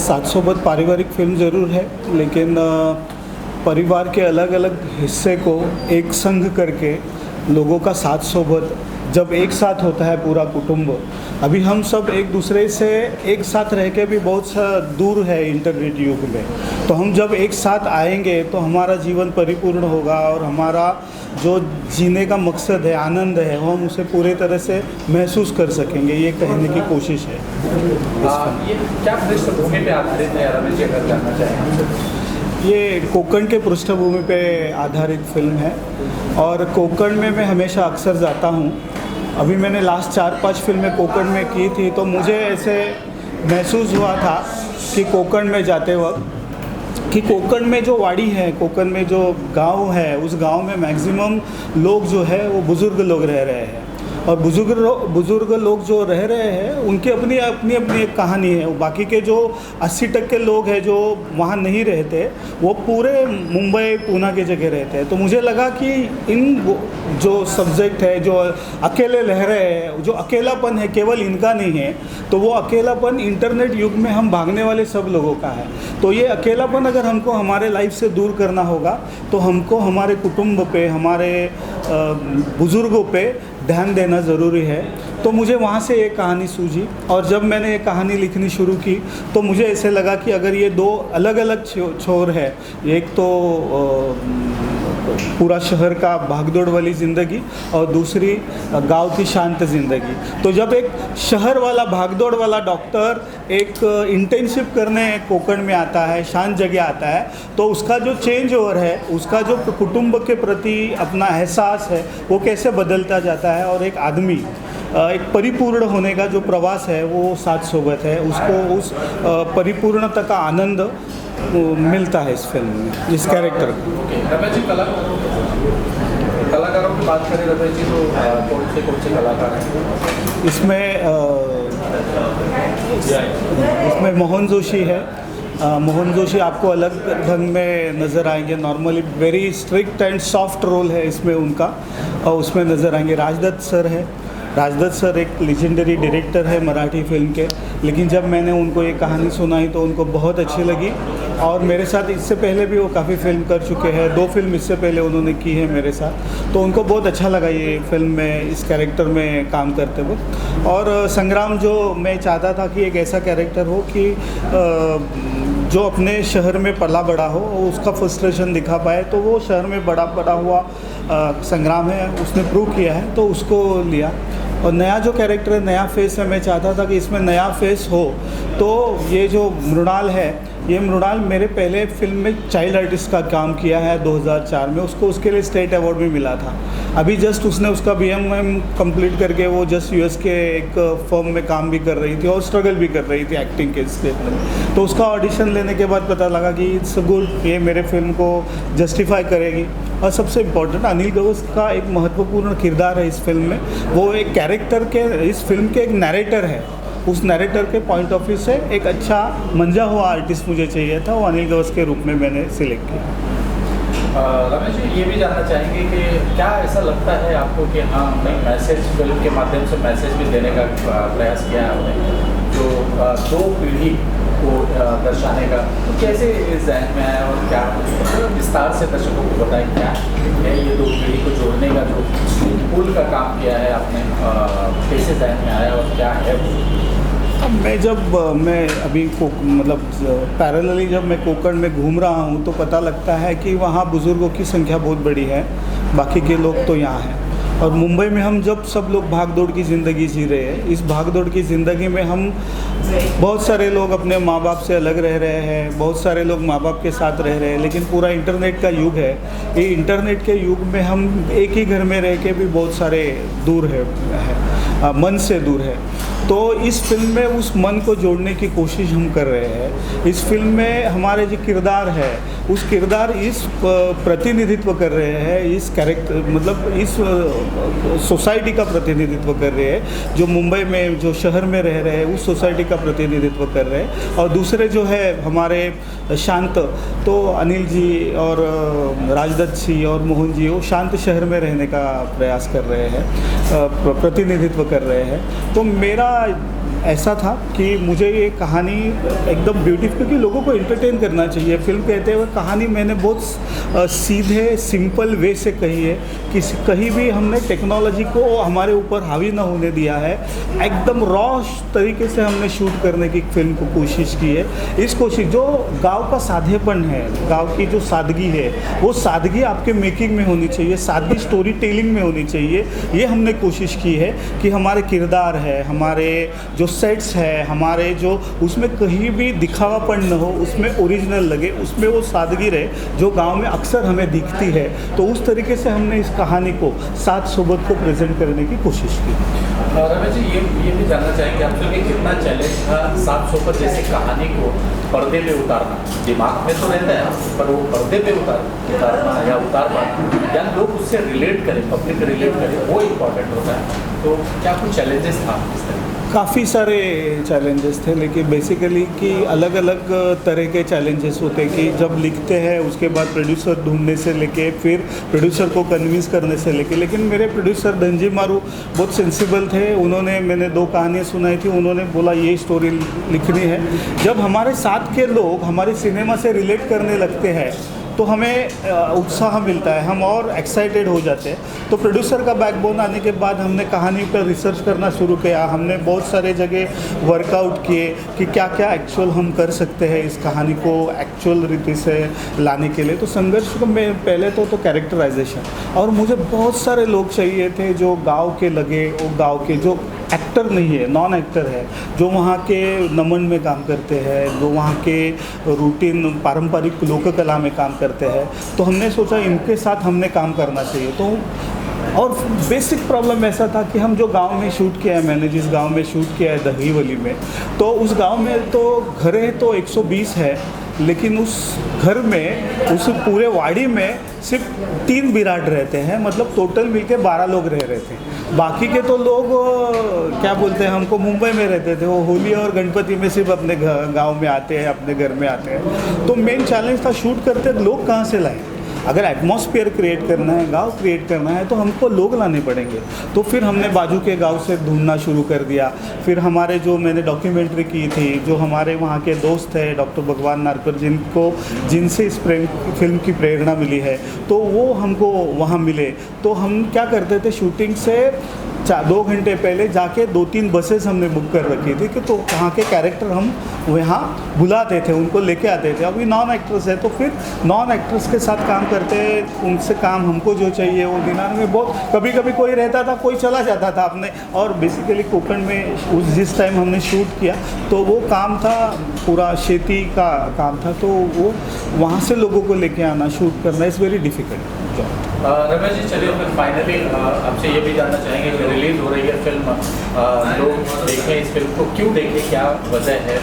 साथ सोबत पारिवारिक फिल्म ज़रूर है, लेकिन परिवार के अलग अलग हिस्से को एक संग करके लोगों का साथ सोबत जब एक साथ होता है पूरा कुटुंब। अभी हम सब एक दूसरे से एक साथ रह के भी बहुत सा दूर है इंटरनेट युग में, तो हम जब एक साथ आएंगे तो हमारा जीवन परिपूर्ण होगा और हमारा जो जीने का मकसद है, आनंद है, वो हम उसे पूरे तरह से महसूस कर सकेंगे। ये कहने की कोशिश है। ये क्या पृष्ठभूमि पे आधारित है, रमेश जी अगर जानना चाहें? ये कोकण के पृष्ठभूमि पे आधारित फिल्म है और कोकण में मैं हमेशा अक्सर जाता हूँ। अभी मैंने लास्ट 4-5 फिल्में कोकण में की थी, तो मुझे ऐसे महसूस हुआ था कि कोकण में जाते वक्त कि कोकण में जो वाड़ी है, कोकण में जो गांव है, उस गांव में मैक्सिमम लोग जो है वो बुज़ुर्ग लोग रह रहे हैं और बुज़ुर्ग लोग जो रह रहे हैं उनकी अपनी एक कहानी है। बाकी के जो 80% लोग हैं जो वहाँ नहीं रहते, वो पूरे मुंबई पूना के जगह रहते हैं। तो मुझे लगा कि इन जो सब्जेक्ट है, जो अकेले रह रहे हैं, जो अकेलापन है केवल इनका नहीं है, तो वो अकेलापन इंटरनेट युग में हम भागने वाले सब लोगों का है। तो ये अकेलापन अगर हमको हमारे लाइफ से दूर करना होगा तो हमको हमारे कुटुंब पे, हमारे बुज़ुर्गों पे ध्यान देना ज़रूरी है। तो मुझे वहाँ से एक कहानी सूझी और जब मैंने ये कहानी लिखनी शुरू की तो मुझे ऐसे लगा कि अगर ये दो अलग अलग छोर है, एक तो पूरा शहर का भागदौड़ वाली ज़िंदगी और दूसरी गांव की शांत ज़िंदगी, तो जब एक शहर वाला भागदौड़ वाला डॉक्टर एक इंटर्नशिप करने कोकण में आता है, शांत जगह आता है, तो उसका जो चेंज ओवर है, उसका जो कुटुंब के प्रति अपना एहसास है, वो कैसे बदलता जाता है और एक आदमी एक परिपूर्ण होने का जो प्रवास है वो साथ सोबत है, उसको उस परिपूर्णता का आनंद मिलता है इस फिल्म में, इस कैरेक्टर को। रमेश जी, कलाकारों की बात करें रमेश जी, तो कौन से कलाकार हैं इसमें? मोहन जोशी है। मोहन जोशी आपको अलग ढंग में नज़र आएंगे। Normally very strict and soft role है इसमें उनका, और उसमें नज़र आएंगे। राजदत्त सर है। राजदत्त सर एक लेजेंडरी डायरेक्टर है मराठी फिल्म के, लेकिन जब मैंने उनको ये कहानी सुनाई तो उनको बहुत अच्छी लगी और मेरे साथ इससे पहले भी वो काफ़ी फिल्म कर चुके हैं। 2 फिल्म इससे पहले उन्होंने की है मेरे साथ, तो उनको बहुत अच्छा लगा ये फिल्म में इस कैरेक्टर में काम करते वक्त। और संग्राम, जो मैं चाहता था कि एक ऐसा कैरेक्टर हो कि जो अपने शहर में पला बड़ा हो, उसका फ्रस्ट्रेशन दिखा पाए, तो वो शहर में बड़ा हुआ संग्राम है, उसने प्रूव किया है, तो उसको लिया। और नया जो कैरेक्टर है, नया फेस है, मैं चाहता था कि इसमें नया फेस हो। तो ये जो मृणाल है, ये मृणाल मेरे पहले फिल्म में चाइल्ड आर्टिस्ट का काम किया है 2004 में, उसके लिए स्टेट अवार्ड भी मिला था। अभी जस्ट उसने उसका BMM कंप्लीट करके वो जस्ट US के एक फर्म में काम भी कर रही थी और स्ट्रगल भी कर रही थी एक्टिंग के क्षेत्र में। तो उसका ऑडिशन लेने के बाद पता लगा कि इट्स गुड, ये मेरे फिल्म को जस्टिफाई करेगी। और सबसे इम्पोर्टेंट, अनिल गौस का एक महत्वपूर्ण किरदार है इस फिल्म में। वो एक कैरेक्टर के, इस फिल्म के एक नरेटर है। उस नैरेटर के पॉइंट ऑफ व्यू से एक अच्छा मंजा हुआ आर्टिस्ट मुझे चाहिए था, वो अनिल गवस के रूप में मैंने सिलेक्ट किया। रमेश जी, ये भी जानना चाहेंगे कि क्या ऐसा लगता है आपको कि हाँ हमने मैसेज फिल्म के माध्यम से मैसेज भी देने का प्रयास किया है हमने, जो दो पीढ़ी को दर्शाने का, तो कैसे इस जहन में आया और क्या विस्तार से दर्शकों को बताएं क्या है ये दो पीढ़ी को जोड़ने का जो पुल का काम किया है आपने, कैसे जहन में आया और क्या है वो? अब मैं अभी मतलब पैरेलली जब मैं कोकण में घूम रहा हूँ तो पता लगता है कि वहाँ बुज़ुर्गों की संख्या बहुत बड़ी है, बाकी के लोग तो यहाँ हैं। और मुंबई में हम जब सब लोग भाग दौड़ की ज़िंदगी जी रहे हैं, इस भाग दौड़ की ज़िंदगी में हम बहुत सारे लोग अपने माँ बाप से अलग रह रहे हैं, बहुत सारे लोग माँ बाप के साथ रह रहे हैं, लेकिन पूरा इंटरनेट का युग है। ये इंटरनेट के युग में हम एक ही घर में रह के भी बहुत सारे दूर है मन से दूर है। तो इस फिल्म में उस मन को जोड़ने की कोशिश हम कर रहे हैं। इस फिल्म में हमारे जो किरदार है, उस किरदार इस प्रतिनिधित्व कर रहे हैं, इस कैरेक्टर मतलब इस सोसाइटी का प्रतिनिधित्व कर रहे हैं, जो मुंबई में जो शहर में रह रहे हैं उस सोसाइटी का प्रतिनिधित्व कर रहे हैं। और दूसरे जो है हमारे शांत, तो अनिल जी और राजदत्त जी और मोहन जी वो शांत शहर में रहने का प्रयास कर रहे हैं, प्रतिनिधित्व कर रहे हैं। तो मेरा ऐसा था कि मुझे ये कहानी एकदम ब्यूटीफुल, क्योंकि लोगों को एंटरटेन करना चाहिए। फिल्म कहते हुए कहानी मैंने बहुत सीधे सिंपल वे से कही है, कि कहीं भी हमने टेक्नोलॉजी को हमारे ऊपर हावी ना होने दिया है। एकदम रॉ तरीके से हमने शूट करने की फिल्म को कोशिश की है। इस कोशिश जो गांव का साधेपन है, गांव की जो सादगी है, वो सादगी आपके मेकिंग में होनी चाहिए, सादगी स्टोरी टेलिंग में होनी चाहिए। ये हमने कोशिश की है कि हमारे किरदार है, हमारे जो सेट्स है, हमारे जो उसमें कहीं भी दिखावापन न हो, उसमें ओरिजिनल लगे, उसमें वो सादगी रहे जो गांव में अक्सर हमें दिखती है। तो उस तरीके से हमने इस कहानी को साथ सोबत को प्रेजेंट करने की कोशिश की। रमेश जी, ये भी जानना चाहेंगे आपसे कि कितना चैलेंज था सात सोबत जैसी कहानी को पर्दे पे उतारना। दिमाग में तो रहता है पर वो पर्दे पे उतारना या उतार पाना, या लोग उससे रिलेट करें, पब्लिक रिलेट करें, वो इम्पॉर्टेंट होता है। तो क्या कुछ चैलेंजेस था इस तरह? काफ़ी सारे चैलेंजेस थे, लेकिन बेसिकली कि अलग अलग तरह के चैलेंजेस होते हैं कि जब लिखते हैं उसके बाद प्रोड्यूसर ढूंढने से लेके फिर प्रोड्यूसर को कन्विंस करने से लेके। लेकिन मेरे प्रोड्यूसर धनजी मारू बहुत सेंसिबल थे। उन्होंने, मैंने 2 कहानियाँ सुनाई थी, उन्होंने बोला ये स्टोरी लिखनी है। जब हमारे साथ के लोग हमारे सिनेमा से रिलेट करने लगते हैं तो हमें उत्साह मिलता है, हम और एक्साइटेड हो जाते हैं। तो प्रोड्यूसर का बैकबोन आने के बाद हमने कहानी पर रिसर्च करना शुरू किया। हमने बहुत सारे जगह वर्कआउट किए कि क्या क्या एक्चुअल हम कर सकते हैं इस कहानी को एक्चुअल रीति से लाने के लिए। तो संघर्ष में पहले तो कैरेक्टराइजेशन, और मुझे बहुत सारे लोग चाहिए थे जो गाँव के लगे, वो गाँव के जो एक्टर नहीं है, नॉन एक्टर है, जो वहाँ के नमन में काम करते हैं, जो वहाँ के रूटीन पारंपरिक लोक कला में काम करते हैं। तो हमने सोचा इनके साथ हमने काम करना चाहिए। तो और बेसिक प्रॉब्लम ऐसा था कि हम जो गांव में शूट किया है, मैंने जिस गांव में शूट किया है दहीवली में, तो उस गांव में तो घरें तो 120 है, लेकिन उस घर में, उस पूरे वाड़ी में सिर्फ 3 विराट रहते हैं। मतलब टोटल मिलके 12 लोग रह रहे थे। बाकी के तो लोग क्या बोलते हैं, हमको मुंबई में रहते थे, वो होली और गणपति में सिर्फ अपने गांव में आते हैं, अपने घर में आते हैं। तो मेन चैलेंज था शूट करते लोग कहाँ से लाएं। अगर एटमॉस्फेयर क्रिएट करना है, गांव क्रिएट करना है, तो हमको लोग लाने पड़ेंगे। तो फिर हमने बाजू के गांव से ढूंढना शुरू कर दिया। फिर हमारे जो मैंने डॉक्यूमेंट्री की थी, जो हमारे वहाँ के दोस्त हैं डॉक्टर भगवान नारकर, जिनसे इस फिल्म की प्रेरणा मिली है, तो वो हमको वहाँ मिले। तो हम क्या करते थे, शूटिंग से 2 घंटे पहले जाके 2-3 बसेस हमने बुक कर रखी थी कि तो वहाँ के कैरेक्टर हम यहाँ बुलाते थे, उनको लेके आते थे। अभी नॉन एक्टर्स है तो फिर नॉन एक्टर्स के साथ काम करते, उनसे काम हमको जो चाहिए वो दिलाने में बहुत, कभी कभी कोई रहता था, कोई चला जाता था अपने। और बेसिकली कोकण में जिस टाइम हमने शूट किया तो वो काम था पूरा खेती का काम था, तो वो वहाँ से लोगों को लेके आना, शूट करना is very difficult job. Ramesh ji, चलिए फिर फाइनली आपसे ये भी जानना चाहेंगे कि रिलीज़ हो रही है फिल्म, लोग देखें इस फिल्म को, क्यों देखें, क्या वजह है,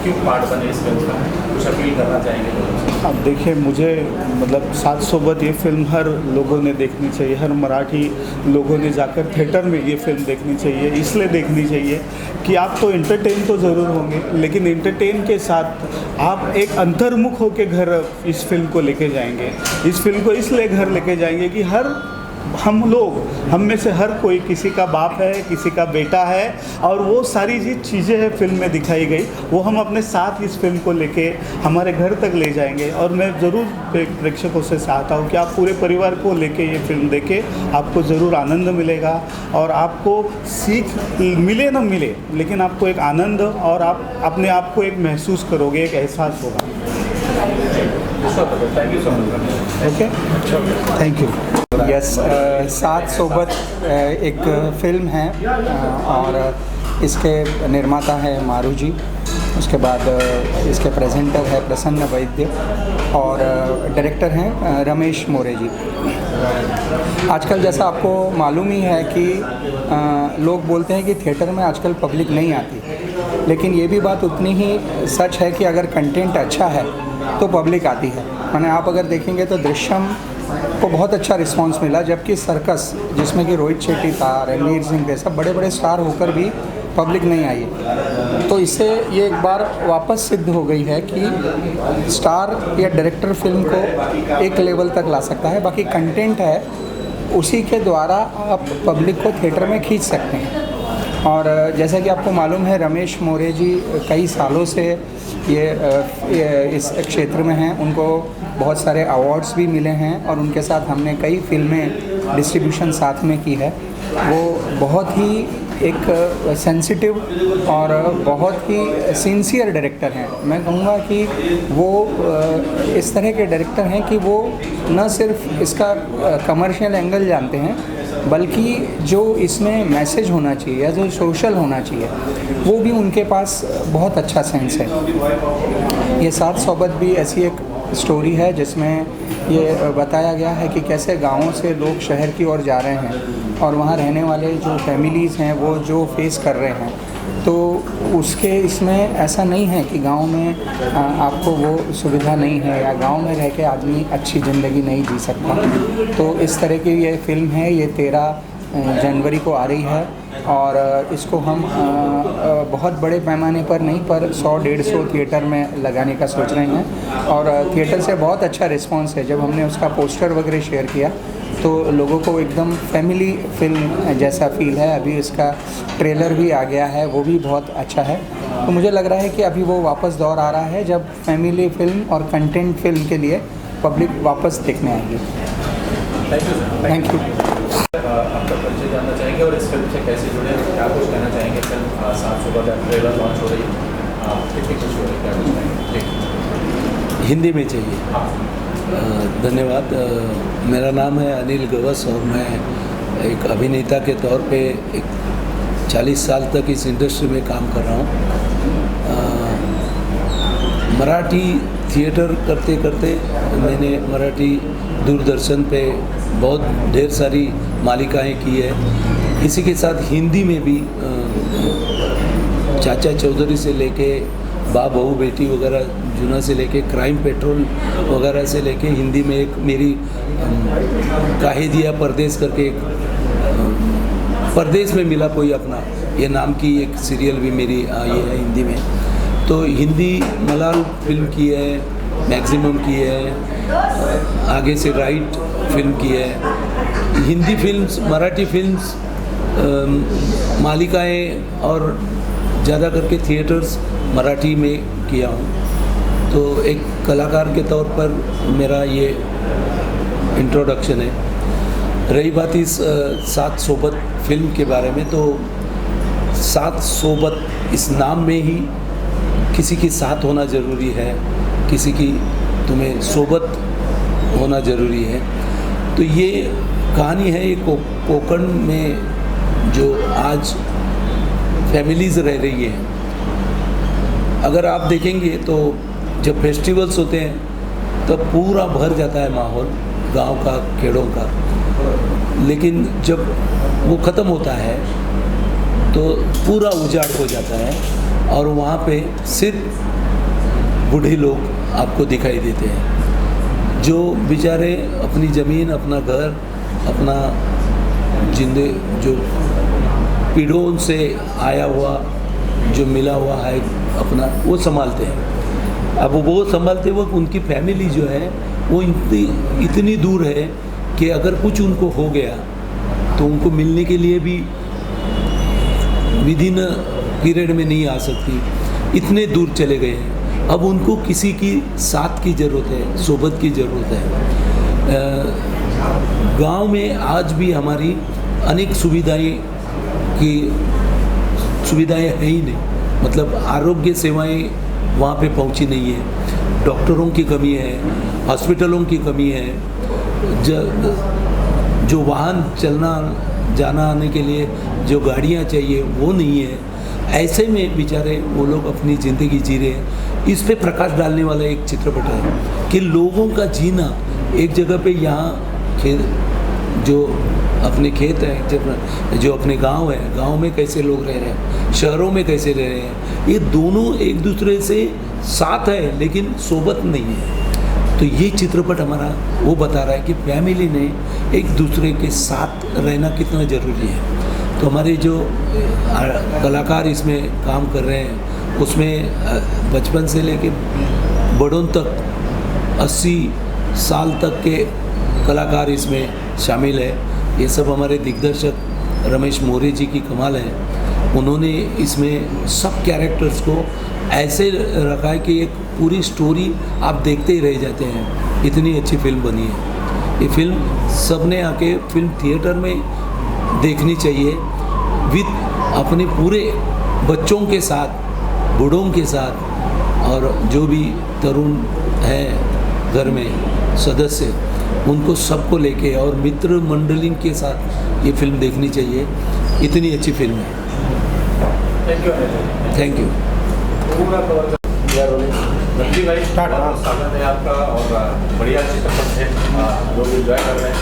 क्यों पार्ट बने इस फिल्म का, कुछ अपील करना चाहेंगे लोगों से? अब देखिए, मुझे मतलब सात सोबत ये फिल्म हर लोगों ने देखनी चाहिए, हर मराठी लोगों ने जाकर थिएटर में ये फिल्म देखनी चाहिए। इसलिए देखनी चाहिए कि आप तो एंटरटेन तो ज़रूर होंगे, लेकिन एंटरटेन के साथ आप एक अंतर्मुख होकर घर इस फिल्म को लेके जाएंगे। इस फिल्म को इसलिए घर लेके जाएंगे कि हम में से हर कोई, किसी का बाप है, किसी का बेटा है, और वो सारी जी चीज़ें हैं फिल्म में दिखाई गई, वो हम अपने साथ इस फिल्म को लेके हमारे घर तक ले जाएंगे। और मैं ज़रूर प्रेक्षकों से चाहता हूँ कि आप पूरे परिवार को लेके ये फिल्म देखें, आपको ज़रूर आनंद मिलेगा और आपको सीख मिले ना मिले, लेकिन आपको एक आनंद और आप अपने आप को एक महसूस करोगे, एक एहसास होगा। Thank you so much. Okay, thank you. Yes, सात सोबत एक फिल्म है और इसके निर्माता है मारू जी, उसके बाद इसके प्रेजेंटर है प्रसन्न वैद्य और डायरेक्टर हैं रमेश मोरे जी। आजकल जैसा आपको मालूम ही है कि लोग बोलते हैं कि थिएटर में आजकल पब्लिक नहीं आती, लेकिन ये भी बात उतनी ही सच है कि अगर कंटेंट अच्छा है तो पब्लिक आती है। माने आप अगर देखेंगे तो दृश्यम को बहुत अच्छा रिस्पांस मिला, जबकि सर्कस जिसमें कि रोहित शेट्टी था, रणवीर सिंह थे, सब बड़े बड़े स्टार होकर भी पब्लिक नहीं आई। तो इससे ये एक बार वापस सिद्ध हो गई है कि स्टार या डायरेक्टर फिल्म को एक लेवल तक ला सकता है, बाकी कंटेंट है उसी के द्वारा आप पब्लिक को थिएटर में खींच सकते हैं। और जैसा कि आपको मालूम है रमेश मोरे जी कई सालों से ये इस क्षेत्र में हैं, उनको बहुत सारे अवार्ड्स भी मिले हैं और उनके साथ हमने कई फिल्में डिस्ट्रीब्यूशन साथ में की है। वो बहुत ही एक सेंसिटिव और बहुत ही सिंसियर डायरेक्टर हैं। मैं कहूँगा कि वो इस तरह के डायरेक्टर हैं कि वो न सिर्फ इसका कमर्शियल एंगल जानते हैं, बल्कि जो इसमें मैसेज होना चाहिए या जो सोशल होना चाहिए वो भी उनके पास बहुत अच्छा सेंस है। ये सात सोबत भी ऐसी एक स्टोरी है जिसमें ये बताया गया है कि कैसे गाँवों से लोग शहर की ओर जा रहे हैं और वहाँ रहने वाले जो फैमिलीज़ हैं वो जो फेस कर रहे हैं, तो उसके इसमें ऐसा नहीं है कि गांव में आपको वो सुविधा नहीं है या गांव में रह के आदमी अच्छी ज़िंदगी नहीं जी सकता। तो इस तरह की ये फिल्म है, ये 13 जनवरी को आ रही है और इसको हम बहुत बड़े पैमाने पर नहीं पर 100-150 थिएटर में लगाने का सोच रहे हैं और थिएटर से बहुत अच्छा रिस्पांस है। जब हमने उसका पोस्टर वगैरह शेयर किया तो लोगों को एकदम फैमिली फिल्म जैसा फील है। अभी इसका ट्रेलर भी आ गया है, वो भी बहुत अच्छा है। तो मुझे लग रहा है कि अभी वो वापस दौर आ रहा है जब फैमिली फिल्म और कंटेंट फिल्म के लिए पब्लिक वापस देखने आएगी। Thank you. आपका परिचय जानना चाहेंगे और इस फिल्म से कैसे जुड़े, क्या कुछ कहना चाहेंगे? फिल्म सात सुबह का ट्रेलर लॉन्च हो रही है, कितनी खुशी हो रही है, क्या कुछ कहेंगे? हिंदी में चाहिए। धन्यवाद। मेरा नाम है अनिल गवस और मैं एक अभिनेता के तौर पे एक 40 साल तक इस इंडस्ट्री में काम कर रहा हूँ। मराठी थिएटर करते करते मैंने मराठी दूरदर्शन पे बहुत ढेर सारी मालिकाएं की है। इसी के साथ हिंदी में भी चाचा चौधरी से लेके बा बहू बेटी वगैरह जुना से लेके क्राइम पेट्रोल वगैरह से लेके हिंदी में एक मेरी काहे दिया परदेस करके एक परदेस में मिला कोई अपना ये नाम की एक सीरियल भी मेरी आई है हिंदी में। तो हिंदी मलाल फिल्म की है, मैक्सिमम की है, आगे से राइट फिल्म की है। हिंदी फिल्म्स, मराठी फिल्म्स मालिकाएं और ज़्यादा करके थिएटर्स मराठी में किया हूँ। तो एक कलाकार के तौर पर मेरा ये इंट्रोडक्शन है। रही बात इस सात सोबत फिल्म के बारे में, तो सात सोबत इस नाम में ही किसी के साथ होना ज़रूरी है, किसी की तुम्हें सोबत होना ज़रूरी है। तो ये कहानी है ये कोकण में जो आज फैमिलीज़ रह रही है। अगर आप देखेंगे तो जब फेस्टिवल्स होते हैं तो पूरा भर जाता है माहौल गांव का, खेड़ों का, लेकिन जब वो ख़त्म होता है तो पूरा उजाड़ हो जाता है और वहाँ पे सिर्फ बूढ़े लोग आपको दिखाई देते हैं, जो बेचारे अपनी ज़मीन, अपना घर, अपना जो पीढ़ों से आया हुआ, जो मिला हुआ है अपना, वो संभालते हैं। अब वो संभालते वक्त उनकी फैमिली जो है वो इतनी दूर है कि अगर कुछ उनको हो गया तो उनको मिलने के लिए भी विदिन पीरियड में नहीं आ सकती, इतने दूर चले गए हैं। अब उनको किसी की साथ की ज़रूरत है, सोबत की ज़रूरत है। गांव में आज भी हमारी अनेक सुविधाएं हैं ही नहीं, मतलब आरोग्य सेवाएं वहाँ पे पहुँची नहीं है, डॉक्टरों की कमी है, हॉस्पिटलों की कमी है, जो वाहन चलना जाना आने के लिए जो गाड़ियाँ चाहिए वो नहीं है। ऐसे में बेचारे वो लोग अपनी ज़िंदगी जी रहे हैं। इस पे प्रकाश डालने वाला एक चित्रपट है कि लोगों का जीना एक जगह पे, यहाँ जो अपने खेत हैं, जो अपने गांव है, गांव में कैसे लोग रह रहे हैं, शहरों में कैसे रह रहे हैं, ये दोनों एक दूसरे से साथ है लेकिन सोबत नहीं है। तो ये चित्रपट हमारा वो बता रहा है कि फैमिली ने एक दूसरे के साथ रहना कितना ज़रूरी है। तो हमारे जो कलाकार इसमें काम कर रहे हैं उसमें बचपन से लेके बड़ों तक 80 साल तक के कलाकार इसमें शामिल है। ये सब हमारे दिग्दर्शक रमेश मोरे जी की कमाल है। उन्होंने इसमें सब कैरेक्टर्स को ऐसे रखा है कि एक पूरी स्टोरी आप देखते ही रह जाते हैं। इतनी अच्छी फिल्म बनी है। ये फिल्म सबने आके फिल्म थिएटर में देखनी चाहिए, विद अपने पूरे बच्चों के साथ, बूढ़ों के साथ, और जो भी तरुण हैं घर में सदस्य, उनको सबको लेके और मित्र मंडली के साथ ये फिल्म देखनी चाहिए। इतनी अच्छी फिल्म है। Thank you. रणजीत भाई, स्वागत है आपका और बढ़िया चित्रपट है, लोग एंजॉय कर रहे हैं।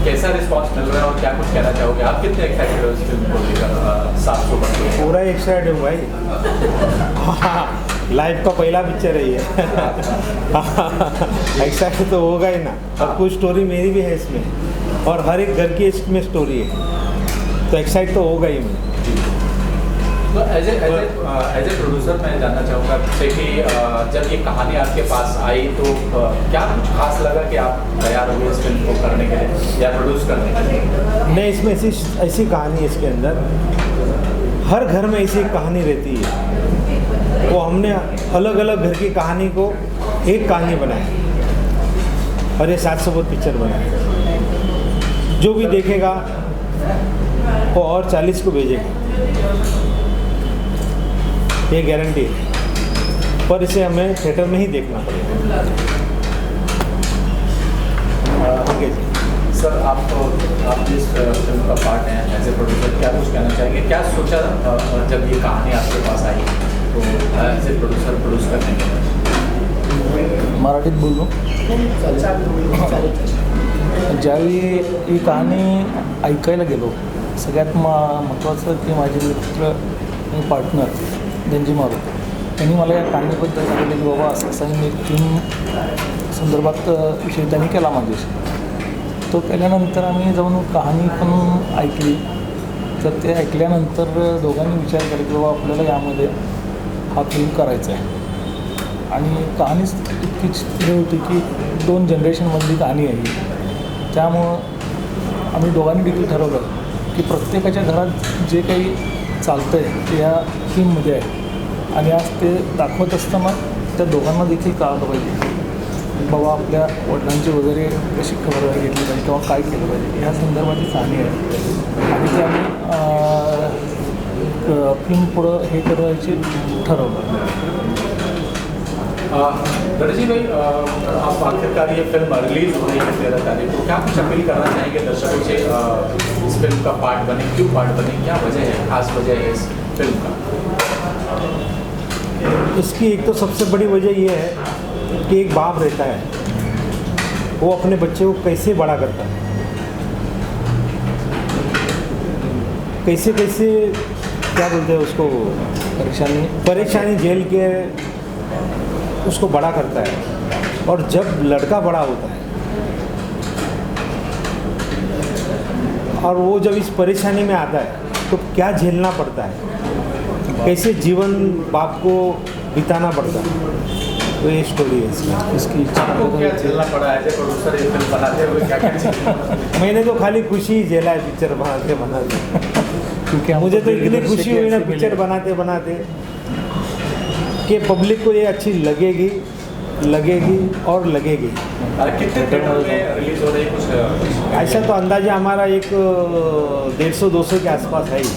कैसा रिस्पांस मिल रहा है और क्या कुछ कहना चाहोगे? आप कितने एक्साइटेड हो इस फिल्म को लेकर? 700 बंदे पूरा एक्साइटेड हूँ भाई। लाइफ का पहला पिक्चर है ये। एक्साइटेड तो होगा ही ना। और कुछ स्टोरी मेरी भी है इसमें, और हर एक घर की इसमें स्टोरी है, तो एक्साइट तो होगा ही मैं। तो एज ए प्रोड्यूसर मैं जानना चाहूँगा आपसे कि जब ये कहानी आपके पास आई तो क्या कुछ खास लगा कि आप तैयार हुए इस फिल्म को करने के लिए या प्रोड्यूस करने के लिए? नहीं, इसमें ऐसी कहानी है इसके अंदर, हर घर में ऐसी कहानी रहती है। वो हमने अलग अलग घर की कहानी को एक कहानी बनाया और ये 700 पिक्चर बनाया। जो भी देखेगा वो और 40 को भेजेगा, ये गारंटी है। पर इसे हमें थिएटर में ही देखना पड़ेगा। ठीक है जी। सर, आप जिस फिल्म का पार्ट हैं एज ए प्रोड्यूसर, क्या कुछ कहना चाहेंगे? क्या सोचा जब ये कहानी आपके पास आई तो एज ए प्रोड्यूसर प्रोड्यूस करने के? मराठीत बोललो. ज्यावेळी ही कहाणी ऐकायला गेलो, सगळ्यात महत्त्वाचं की माझे मित्र आणि पार्टनर धनजी मारू त्यांनी मला या कहाणीबद्दल सांगितलं की बाबा असं असं मी फिल्म संदर्भात विषय त्यांनी केला माझ्याशी. तो केल्यानंतर आम्ही जाऊन कहाणी पण ऐकली. तर ते ऐकल्यानंतर दोघांनी विचार केला की बाबा आपल्याला यामध्ये हा फिल्म करायचा आहे. आणि कहाणीच इतकीच हे होती की 2 जनरेशनमधली कहाणी आहे. त्यामुळं आम्ही दोघांनी देखील ठरवलं की प्रत्येकाच्या घरात जे काही चालतं आहे ते या फिल्ममध्ये आहे. आणि आज ते दाखवत असताना त्या दोघांना देखील कळलं पाहिजे बाबा आपल्या वडिलांची वगैरे कशी खबरदारी घेतली पाहिजे किंवा काय केलं पाहिजे, ह्या संदर्भाची कहाणी आहे. आणि ते आम्ही फिल्म पुढं हे करायची ठरवलं. रणजीत भाई, आप आखिरकार ये फिल्म रिलीज हो रही है 13 तारीख को, क्या कुछ अपील करना चाहेंगे दर्शकों से? इस फिल्म का पार्ट बने, क्यों पार्ट बने, क्या वजह है, खास वजह है इस फिल्म का? इसकी एक तो सबसे बड़ी वजह ये है कि एक बाप रहता है, वो अपने बच्चे को कैसे बड़ा करता है, कैसे कैसे क्या बोलते हैं उसको, परेशानी झेल के उसको बड़ा करता है, और जब लड़का बड़ा होता है और वो जब इस परेशानी में आता है तो क्या झेलना पड़ता है, कैसे जीवन बाप को बिताना पड़ता है, तो ये स्टोरी है इसमें। इसकी आपको क्या झेलना पड़ा है एज ए प्रोड्यूसर ये फिल्म बनाते हुए, क्या क्या चीज़? मैंने तो खाली खुशी ही झेला है पिक्चर बनाते बनाते, क्योंकि हमको मुझे तो इतनी दिल से खुशी हुई ना ऐसे पिक्चर मिले। बनाते बनाते कि पब्लिक को ये अच्छी लगेगी लगेगी और लगेगी। कितने थिएटर में रिलीज हो रही है कुछ? ऐसा तो अंदाजा हमारा एक 150-200 के आसपास है ही।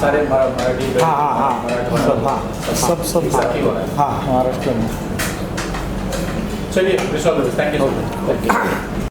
सारे मराठी हाँ मराठी- सब, हाँ सब एक साथ ही हो रहा है। हाँ। महाराष्ट्र में चलिए wish all the best, thank you so much.